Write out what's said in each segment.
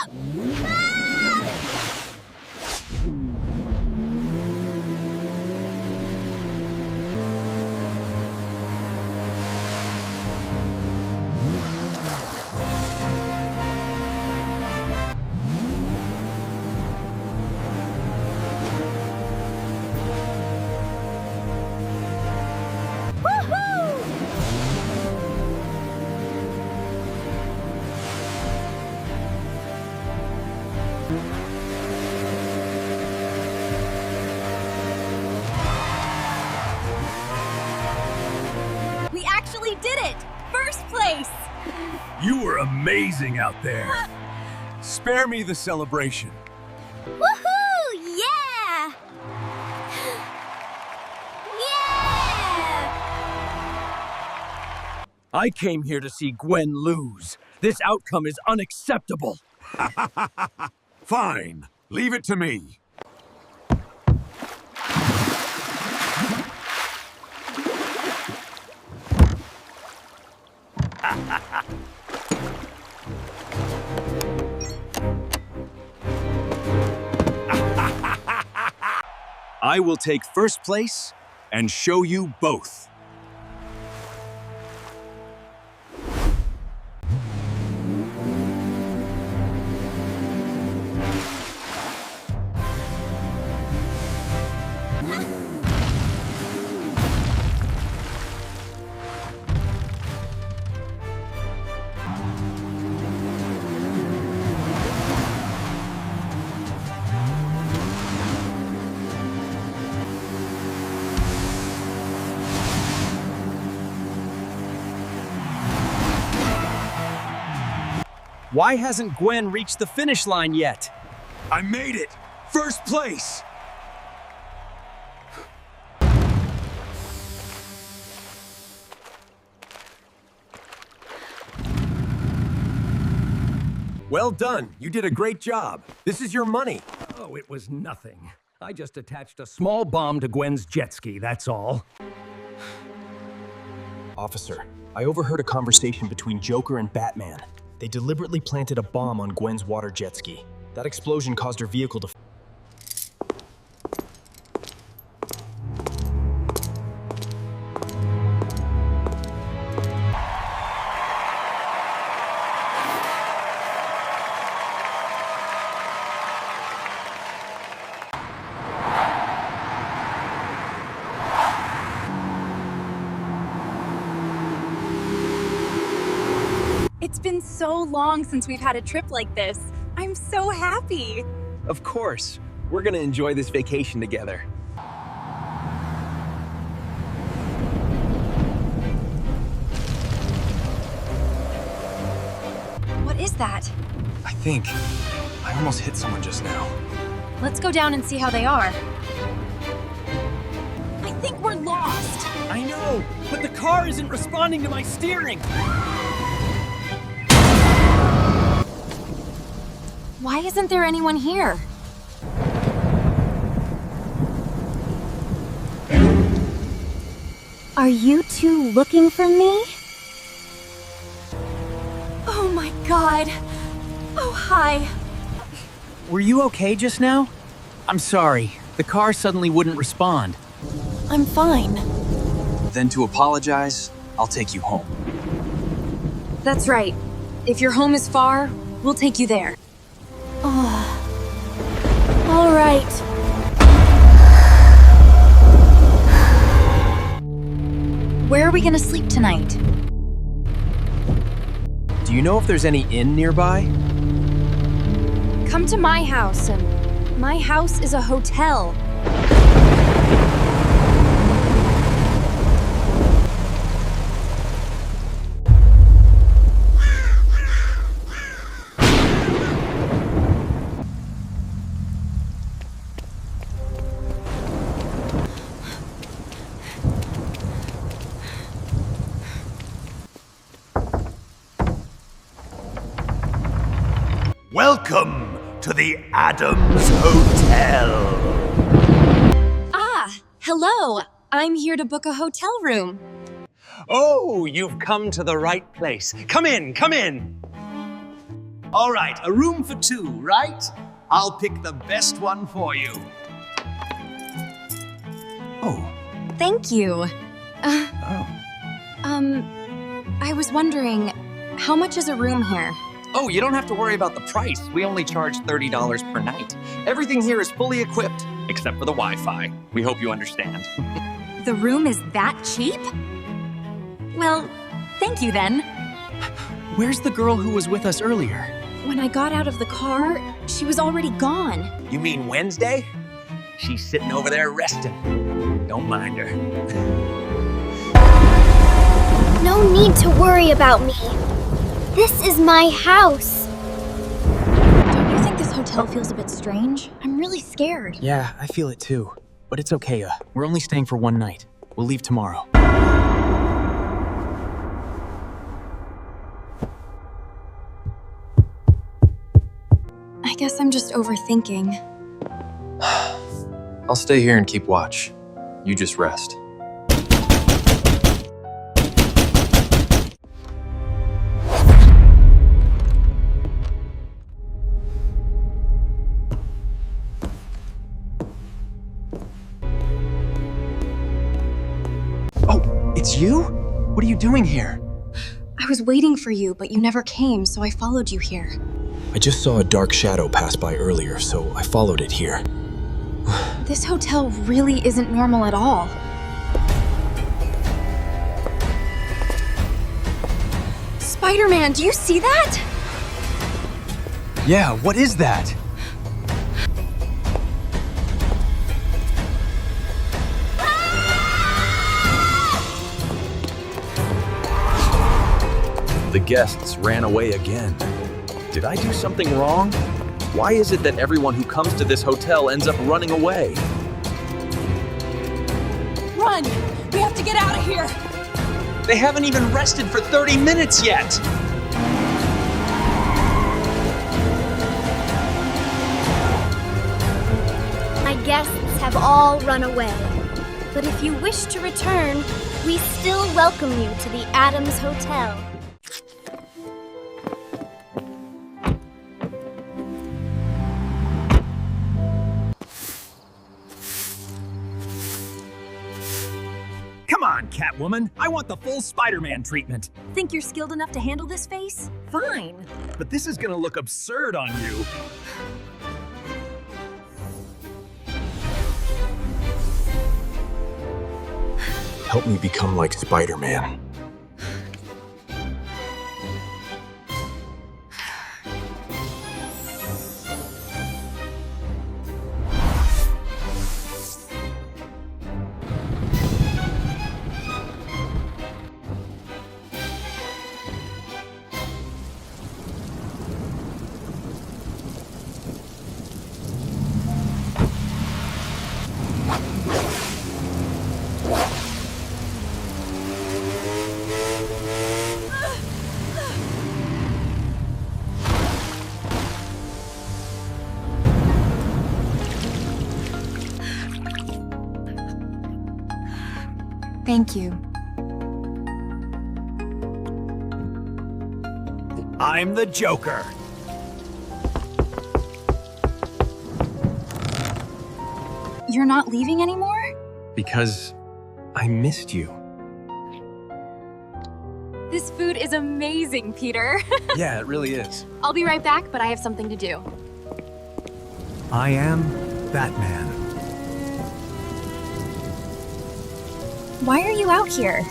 up! Ah! We actually did it! First place! You were amazing out there. Spare me the celebration. Woohoo! Yeah! Yeah! I came here to see Gwen lose. This outcome is unacceptable. Fine. Leave it to me. I will take first place and show you both. Why hasn't Gwen reached the finish line yet? I made it! First place! Well done. You did a great job. This is your money. Oh, it was nothing. I just attached a small bomb to Gwen's jet ski, that's all. Officer, I overheard a conversation between Joker and Batman. They deliberately planted a bomb on Gwen's water jet ski. That explosion caused her vehicle to... It's been so long since we've had a trip like this. I'm so happy. Of course. We're gonna enjoy this vacation together. What is that? I think I almost hit someone just now. Let's go down and see how they are. I think we're lost. I know, but the car isn't responding to my steering. Why isn't there anyone here? Are you two looking for me? Oh my god. Oh, hi. Were you okay just now? I'm sorry. The car suddenly wouldn't respond. I'm fine. Then to apologize, I'll take you home. That's right. If your home is far, we'll take you there. All right. Where are we gonna sleep tonight? Do you know if there's any inn nearby? Come to my house, and my house is a hotel. Welcome to the Adams Hotel. Ah, hello. I'm here to book a hotel room. Oh, you've come to the right place. Come in, come in. All right, a room for two, right? I'll pick the best one for you. Oh. Thank you. I was wondering, how much is a room here? Oh, you don't have to worry about the price. We only charge $30 per night. Everything here is fully equipped, except for the Wi-Fi. We hope you understand. The room is that cheap? Well, thank you then. Where's the girl who was with us earlier? When I got out of the car, she was already gone. You mean Wednesday? She's sitting over there resting. Don't mind her. No need to worry about me. This is my house. Don't you think this hotel feels a bit strange? I'm really scared. Yeah, I feel it too. But it's okay, we're only staying for one night. We'll leave tomorrow. I guess I'm just overthinking. I'll stay here and keep watch. You just rest. Oh, it's you? What are you doing here? I was waiting for you, but you never came, so I followed you here. I just saw a dark shadow pass by earlier, so I followed it here. This hotel really isn't normal at all. Spider-Man, do you see that? Yeah, what is that? The guests ran away again. Did I do something wrong? Why is it that everyone who comes to this hotel ends up running away? Run! We have to get out of here! They haven't even rested for 30 minutes yet! My guests have all run away. But if you wish to return, we still welcome you to the Adams Hotel. Come on, Catwoman. I want the full Spider-Man treatment. Think you're skilled enough to handle this face? Fine. But this is gonna look absurd on you. Help me become like Spider-Man. Thank you. I'm the Joker. You're not leaving anymore? Because I missed you. This food is amazing, Peter. Yeah, it really is. I'll be right back, but I have something to do. I am Batman. Why are you out here?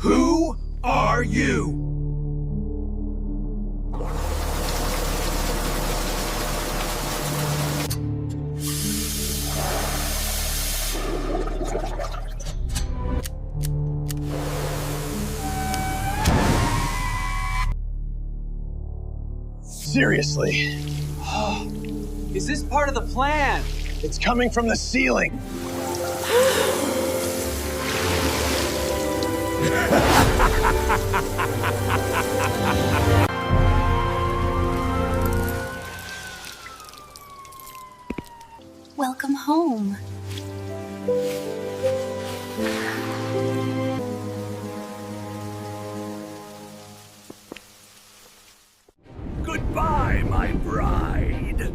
Who are you? Seriously. Is this part of the plan? It's coming from the ceiling. Welcome home. Goodbye, my bride.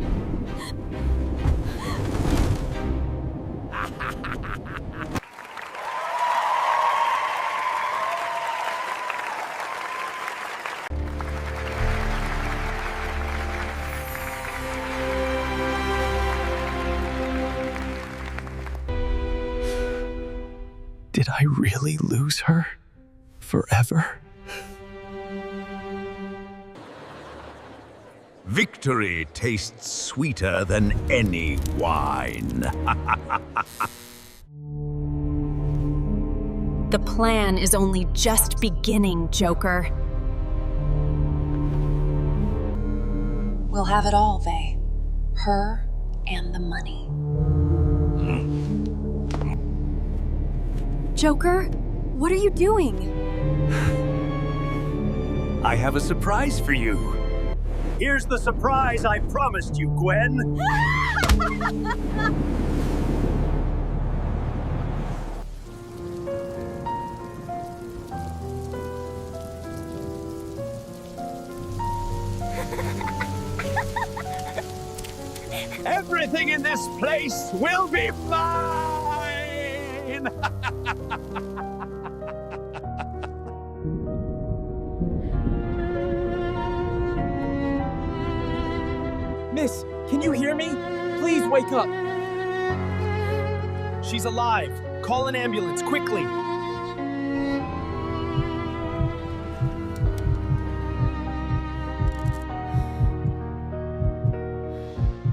Did I really lose her? Forever? Victory tastes sweeter than any wine. The plan is only just beginning, Joker. We'll have it all, Vay. Her and the money. Joker, what are you doing? I have a surprise for you. Here's the surprise I promised you, Gwen. Everything in this place will be mine! Miss, can you hear me? Please wake up. She's alive. Call an ambulance, quickly.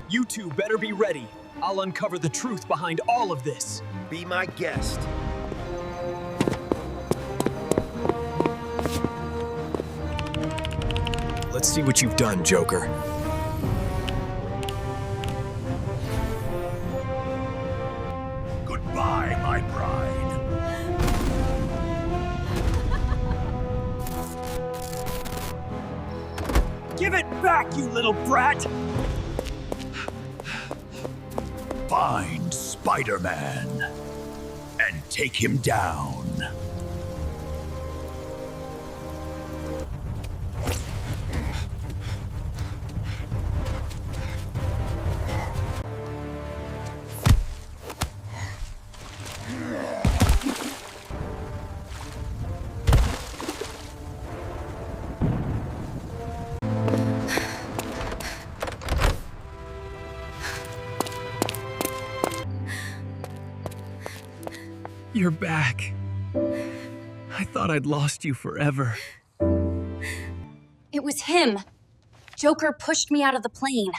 You two better be ready. I'll uncover the truth behind all of this. Be my guest. Let's see what you've done, Joker. Goodbye, my bride. Give it back, you little brat! Find Spider-Man and take him down. You're back. I thought I'd lost you forever. It was him. Joker pushed me out of the plane.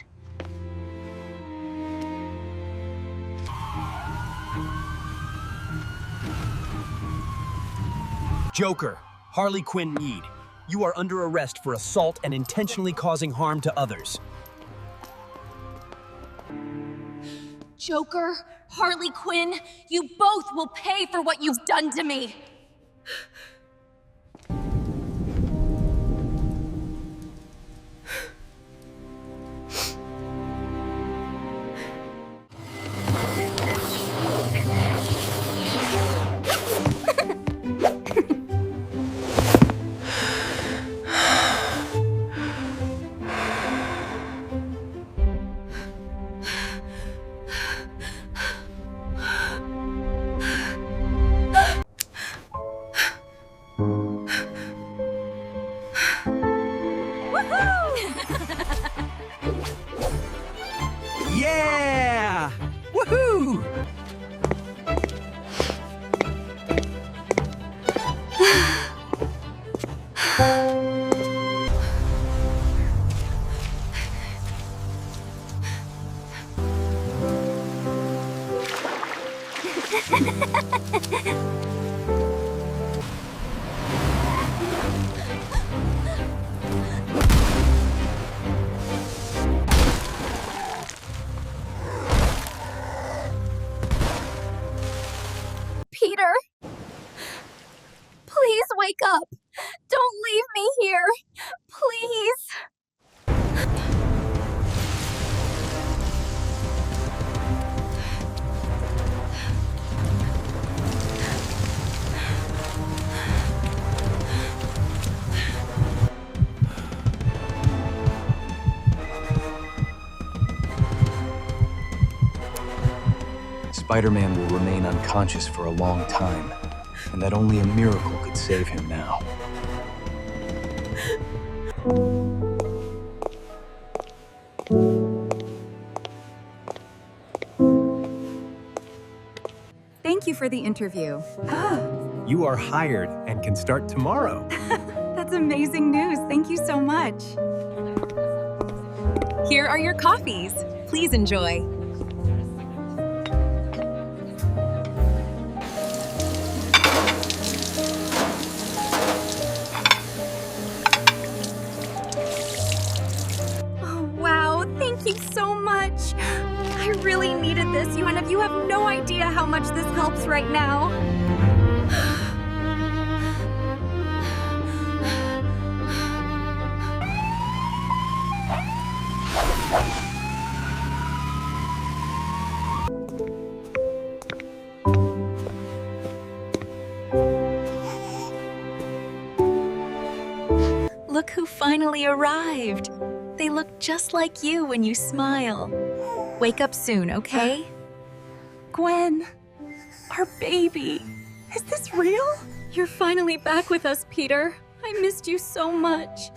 Joker, Harley Quinn Meade, you are under arrest for assault and intentionally causing harm to others. Joker, Harley Quinn, you both will pay for what you've done to me. Yeah! Woohoo! wake up. Don't leave me here. Please. Spider-Man will remain unconscious for a long time, and that only a miracle could save him now. Thank you for the interview. You are hired and can start tomorrow. That's amazing news. Thank you so much. Here are your coffees. Please enjoy. Oh, wow. Thank you so much. I really needed this, you have no idea how much this helps right now. Look who finally arrived. They look just like you when you smile. Wake up soon, okay? Gwen, our baby. Is this real? You're finally back with us, Peter. I missed you so much.